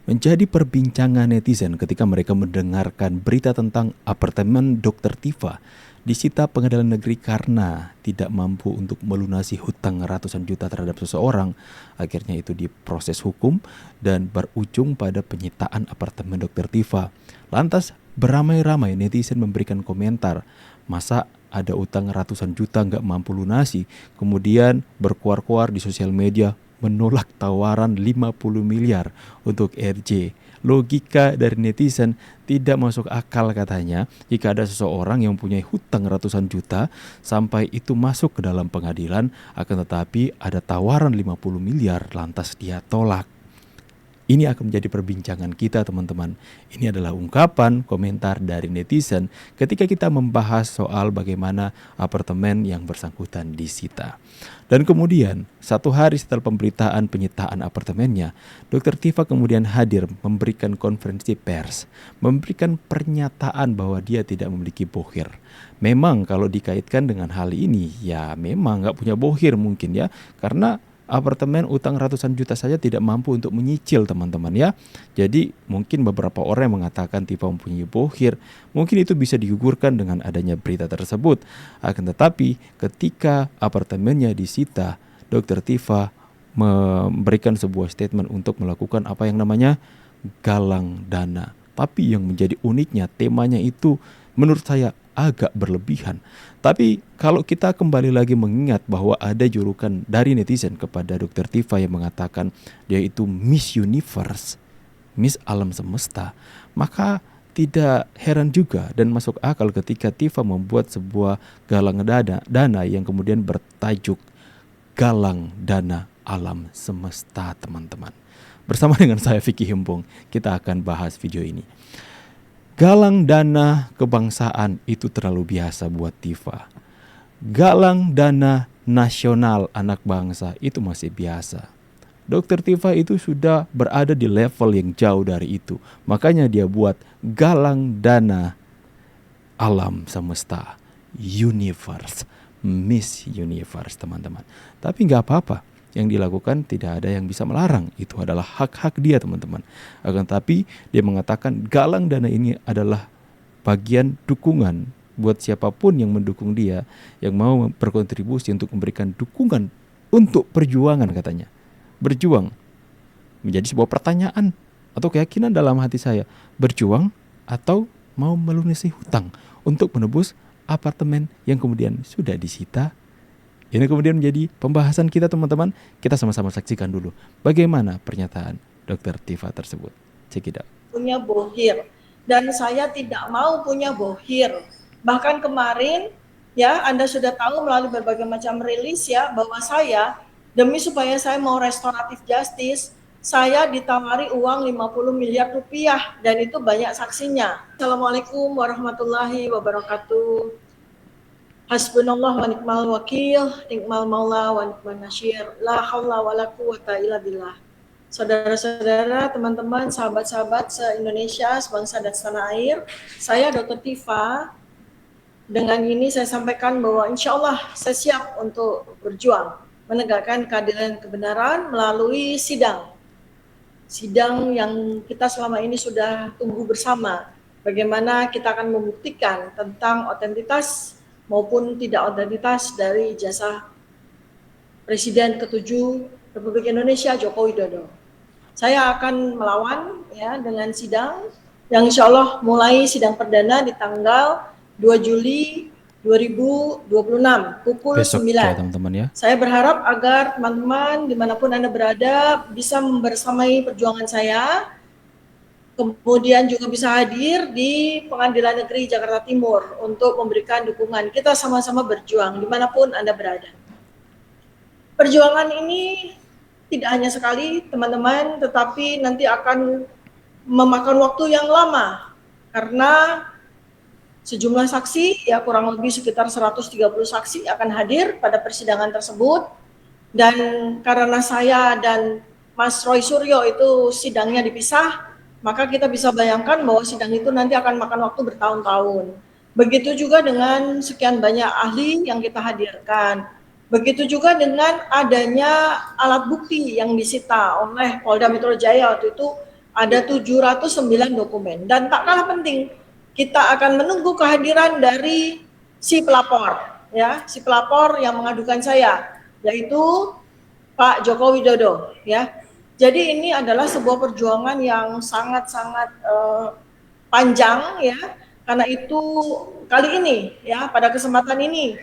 menjadi perbincangan netizen ketika mereka mendengarkan berita tentang apartemen Dr. Tifa disita pengadilan negeri karena tidak mampu untuk melunasi hutang ratusan juta terhadap seseorang. Akhirnya itu diproses hukum dan berujung pada penyitaan apartemen Dr. Tifa. Lantas beramai-ramai netizen memberikan komentar, masa ada utang ratusan juta nggak mampu lunasi, kemudian berkuar-kuar di sosial media menolak tawaran 50 miliar untuk RJ. Logika dari netizen tidak masuk akal katanya jika ada seseorang yang mempunyai hutang ratusan juta sampai itu masuk ke dalam pengadilan akan tetapi ada tawaran 50 miliar lantas dia tolak. Ini akan menjadi perbincangan kita teman-teman. Ini adalah ungkapan komentar dari netizen ketika kita membahas soal bagaimana apartemen yang bersangkutan disita. Dan kemudian, satu hari setelah pemberitaan penyitaan apartemennya, Dr. Tifa kemudian hadir memberikan konferensi pers, memberikan pernyataan bahwa dia tidak memiliki bohir. Memang kalau dikaitkan dengan hal ini, ya memang nggak punya bohir mungkin ya, karena apartemen utang ratusan juta saja tidak mampu untuk menyicil teman-teman ya. Jadi mungkin beberapa orang yang mengatakan Tifa mempunyai bohir, mungkin itu bisa digugurkan dengan adanya berita tersebut. Akan tetapi ketika apartemennya disita, Dr. Tifa memberikan sebuah statement untuk melakukan apa yang namanya galang dana. Tapi yang menjadi uniknya temanya itu menurut saya agak berlebihan. Tapi kalau kita kembali lagi mengingat bahwa ada julukan dari netizen kepada Dr. Tifa yang mengatakan dia itu Miss Universe, Miss Alam Semesta, maka tidak heran juga dan masuk akal ketika Tifa membuat sebuah galang dana yang kemudian bertajuk Galang Dana Alam Semesta, teman-teman. Bersama dengan saya Vicky Himpung, kita akan bahas video ini. Galang dana kebangsaan itu terlalu biasa buat Tifa. Galang dana nasional anak bangsa itu masih biasa. Dr. Tifa itu sudah berada di level yang jauh dari itu. Makanya dia buat galang dana alam semesta, universe, Miss Universe teman-teman. Tapi nggak apa-apa. Yang dilakukan tidak ada yang bisa melarang. Itu adalah hak-hak dia teman-teman. Akan tapi dia mengatakan galang dana ini adalah bagian dukungan buat siapapun yang mendukung dia, yang mau berkontribusi untuk memberikan dukungan untuk perjuangan katanya. Berjuang menjadi sebuah pertanyaan atau keyakinan dalam hati saya. Berjuang atau mau melunasi hutang untuk menebus apartemen yang kemudian sudah disita. Ini kemudian menjadi pembahasan kita teman-teman. Kita sama-sama saksikan dulu bagaimana pernyataan Dr. Tifa tersebut. Check it out. Punya bohir dan saya tidak mau punya bohir. Bahkan kemarin ya Anda sudah tahu melalui berbagai macam rilis ya bahwa saya demi supaya saya mau restoratif justice, saya ditawari uang 50 miliar rupiah dan itu banyak saksinya. Assalamualaikum warahmatullahi wabarakatuh. Hasbunallah wa ni'mal wakil, ni'mal maula wa ni'mal nasyir, la haula wa la quwata illa billah. Saudara-saudara, teman-teman, sahabat-sahabat se-Indonesia, sebangsa dan setanah air, saya Dr. Tifa. Dengan ini saya sampaikan bahwa insya Allah saya siap untuk berjuang menegakkan keadilan dan kebenaran melalui sidang. Sidang yang kita selama ini sudah tunggu bersama. Bagaimana kita akan membuktikan tentang otentitas maupun tidak otentitas dari jasa Presiden ke-7 Republik Indonesia Joko Widodo. Saya akan melawan ya dengan sidang yang insya Allah mulai sidang perdana di tanggal 2 Juli 2026 pukul Besok 9. ya teman-teman ya. Saya berharap agar teman-teman dimanapun Anda berada bisa membersamai perjuangan saya, kemudian juga bisa hadir di Pengadilan Negeri Jakarta Timur untuk memberikan dukungan. Kita sama-sama berjuang dimanapun Anda berada. Perjuangan ini tidak hanya sekali teman-teman, tetapi nanti akan memakan waktu yang lama karena sejumlah saksi, ya kurang lebih sekitar 130 saksi akan hadir pada persidangan tersebut. Dan karena saya dan Mas Roy Suryo itu sidangnya dipisah, maka kita bisa bayangkan bahwa sidang itu nanti akan makan waktu bertahun-tahun. Begitu juga dengan sekian banyak ahli yang kita hadirkan. Begitu juga dengan adanya alat bukti yang disita oleh Polda Metro Jaya waktu itu Ada 709 dokumen. Dan tak kalah penting, kita akan menunggu kehadiran dari si pelapor, ya, si pelapor yang mengadukan saya, yaitu Pak Joko Widodo, ya. Jadi ini adalah sebuah perjuangan yang sangat-sangat panjang, ya. Karena itu kali ini, ya, pada kesempatan ini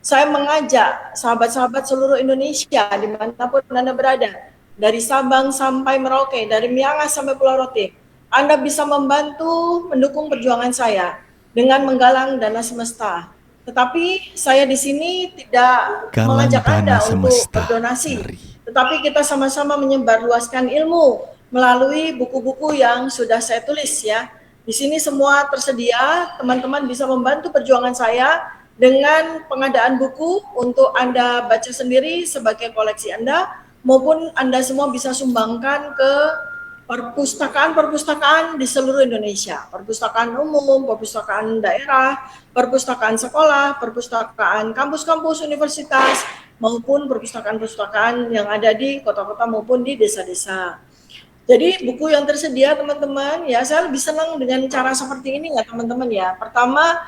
saya mengajak sahabat-sahabat seluruh Indonesia dimanapun Anda berada, dari Sabang sampai Merauke, dari Miangas sampai Pulau Rote, Anda bisa membantu mendukung perjuangan saya dengan menggalang dana semesta. Tetapi saya di sini tidak Galang mengajak dana Anda untuk semesta. berdonasi, Ngeri. tetapi kita sama-sama menyebarluaskan ilmu melalui buku-buku yang sudah saya tulis, ya. Di sini semua tersedia, teman-teman bisa membantu perjuangan saya dengan pengadaan buku untuk Anda baca sendiri sebagai koleksi Anda, maupun Anda semua bisa sumbangkan ke perpustakaan-perpustakaan di seluruh Indonesia, perpustakaan umum, perpustakaan daerah, perpustakaan sekolah, perpustakaan kampus-kampus universitas, maupun perpustakaan-perpustakaan yang ada di kota-kota maupun di desa-desa. Jadi buku yang tersedia teman-teman, ya saya lebih senang dengan cara seperti ini nggak teman-teman ya. Pertama,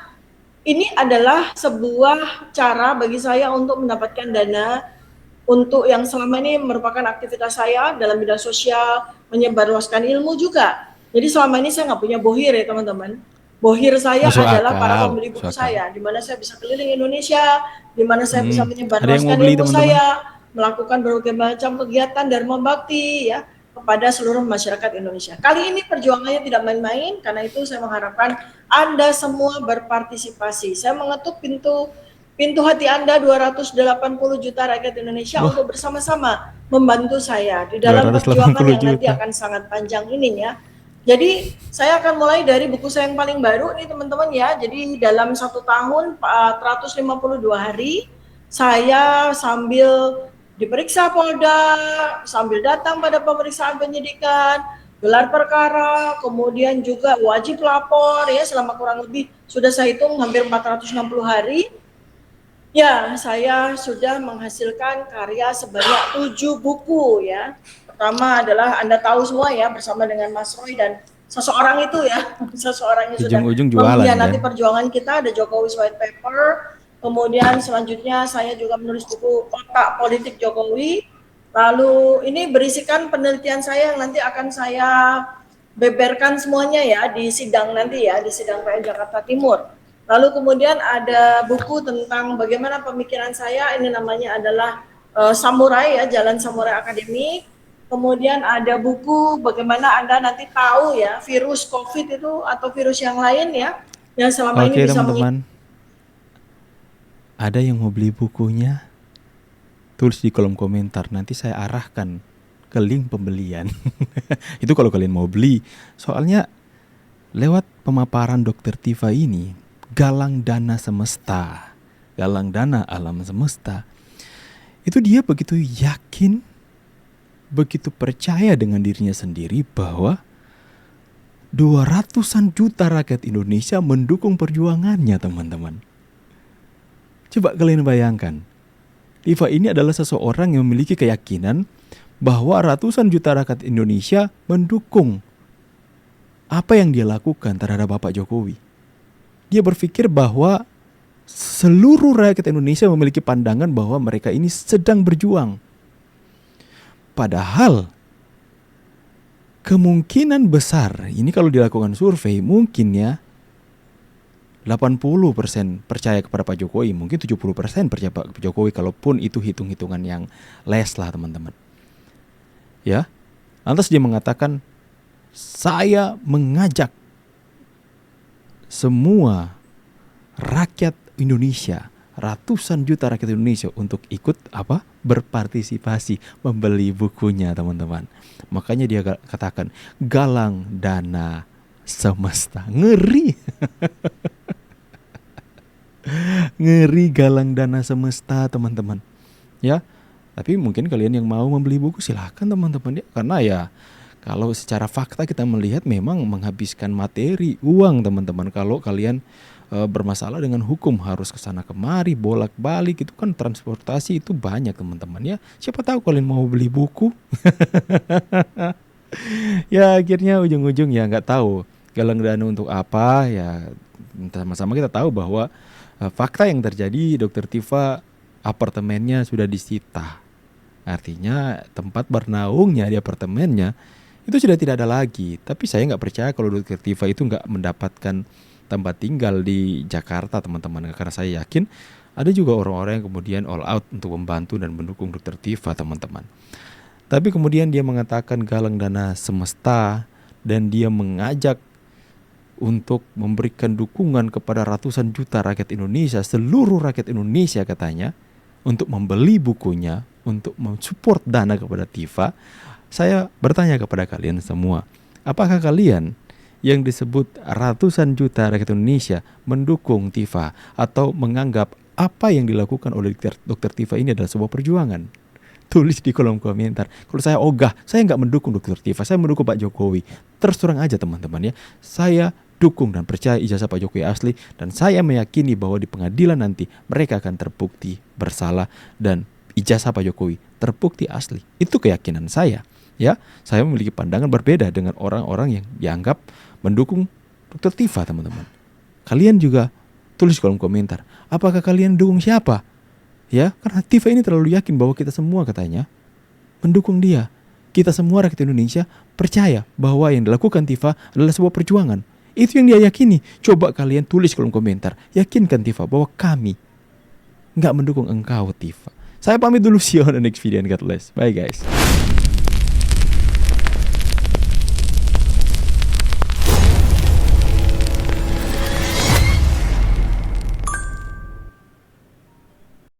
ini adalah sebuah cara bagi saya untuk mendapatkan dana untuk yang selama ini merupakan aktivitas saya dalam bidang sosial, menyebarluaskan ilmu juga. Jadi selama ini saya nggak punya bohir ya teman-teman. Bohir saya Masuk adalah para akal, pembeli masuk buku akal. saya, di mana saya bisa keliling Indonesia, di mana saya bisa Ada yang mau menyebarluaskan beli ilmu teman-teman? saya, melakukan berbagai macam kegiatan dharma bakti ya kepada seluruh masyarakat Indonesia. Kali ini perjuangannya tidak main-main, karena itu saya mengharapkan Anda semua berpartisipasi. Saya mengetuk pintu hati Anda 280 juta rakyat Indonesia Wah, untuk bersama-sama membantu saya di dalam perjuangan 280 yang nanti juta. akan sangat panjang ini ya. Jadi saya akan mulai dari buku saya yang paling baru nih teman-teman ya. Jadi dalam 1 tahun 452 hari saya sambil diperiksa Polda, sambil datang pada pemeriksaan penyidikan, gelar perkara, kemudian juga wajib lapor ya selama kurang lebih sudah saya hitung hampir 460 hari. Ya, saya sudah menghasilkan karya sebanyak 7 buku ya. Pertama adalah Anda tahu semua ya, bersama dengan Mas Roy dan seseorang itu ya, seseorang yang sudah Ujung-ujung jualan kan? mengkhianati perjuangan kita, ada Jokowi's White Paper. Kemudian selanjutnya saya juga menulis buku Otak Politik Jokowi. Lalu ini berisikan penelitian saya yang nanti akan saya beberkan semuanya ya di sidang nanti ya, di sidang PN Jakarta Timur. Lalu kemudian ada buku tentang bagaimana pemikiran saya, ini namanya adalah Samurai ya, Jalan Samurai Akademik. Kemudian ada buku bagaimana Anda nanti tahu ya virus COVID itu atau virus yang lain ya, yang selama ini Oke bisa teman-teman, ada yang mau beli bukunya? Tulis di kolom komentar, nanti saya arahkan ke link pembelian. Itu kalau kalian mau beli. Soalnya lewat pemaparan Dr. Tifa ini, galang dana semesta, galang dana alam semesta, itu dia begitu yakin, begitu percaya dengan dirinya sendiri bahwa 200-an juta rakyat Indonesia mendukung perjuangannya teman-teman. Coba kalian bayangkan, Tifa ini adalah seseorang yang memiliki keyakinan bahwa ratusan juta rakyat Indonesia mendukung apa yang dia lakukan terhadap Bapak Jokowi. Dia berpikir bahwa seluruh rakyat Indonesia memiliki pandangan bahwa mereka ini sedang berjuang. Padahal kemungkinan besar, ini kalau dilakukan survei mungkin ya 80% percaya kepada Pak Jokowi, mungkin 70% percaya Pak Jokowi, kalaupun itu hitung-hitungan yang les lah teman-teman. Ya, lantas dia mengatakan, saya mengajak semua rakyat Indonesia, ratusan juta rakyat Indonesia untuk ikut berpartisipasi membeli bukunya teman-teman. Makanya dia katakan galang dana semesta. Ngeri. Ngeri galang dana semesta teman-teman. Ya, tapi mungkin kalian yang mau membeli buku silahkan teman-teman ya. Karena ya kalau secara fakta kita melihat memang menghabiskan materi, uang teman-teman. Kalau kalian bermasalah dengan hukum harus kesana kemari, bolak-balik, itu kan transportasi itu banyak teman-teman ya. Siapa tahu kalian mau beli buku. Ya akhirnya ujung-ujung ya nggak tahu galang dana untuk apa ya. Sama-sama kita tahu bahwa fakta yang terjadi Dokter Tifa apartemennya sudah disita. Artinya tempat bernaungnya di apartemennya itu sudah tidak ada lagi. Tapi saya nggak percaya kalau Dokter Tifa itu nggak mendapatkan tempat tinggal di Jakarta, teman-teman. Karena saya yakin ada juga orang-orang yang kemudian all out untuk membantu dan mendukung Dokter Tifa, teman-teman. Tapi kemudian dia mengatakan galang dana semesta dan dia mengajak untuk memberikan dukungan kepada ratusan juta rakyat Indonesia, seluruh rakyat Indonesia katanya, untuk membeli bukunya, untuk mensupport dana kepada Tifa. Saya bertanya kepada kalian semua, apakah kalian yang disebut ratusan juta rakyat Indonesia mendukung Tifa atau menganggap apa yang dilakukan oleh Dokter Tifa ini adalah sebuah perjuangan? Tulis di kolom komentar. Kalau saya ogah, saya nggak mendukung Dokter Tifa, saya mendukung Pak Jokowi. Terus terang aja teman-teman ya, saya dukung dan percaya ijazah Pak Jokowi asli, dan saya meyakini bahwa di pengadilan nanti mereka akan terbukti bersalah dan ijazah Pak Jokowi terbukti asli. Itu keyakinan saya. Ya, saya memiliki pandangan berbeda dengan orang-orang yang dianggap mendukung Dokter Tifa, teman-teman. Kalian juga tulis kolom komentar. Apakah kalian dukung siapa? Ya, karena Tifa ini terlalu yakin bahwa kita semua katanya mendukung dia. Kita semua rakyat Indonesia percaya bahwa yang dilakukan Tifa adalah sebuah perjuangan. Itu yang dia yakini. Coba kalian tulis kolom komentar. Yakinkan Tifa bahwa kami nggak mendukung engkau, Tifa. Saya pamit dulu, see you on the next video and God bless. Bye guys.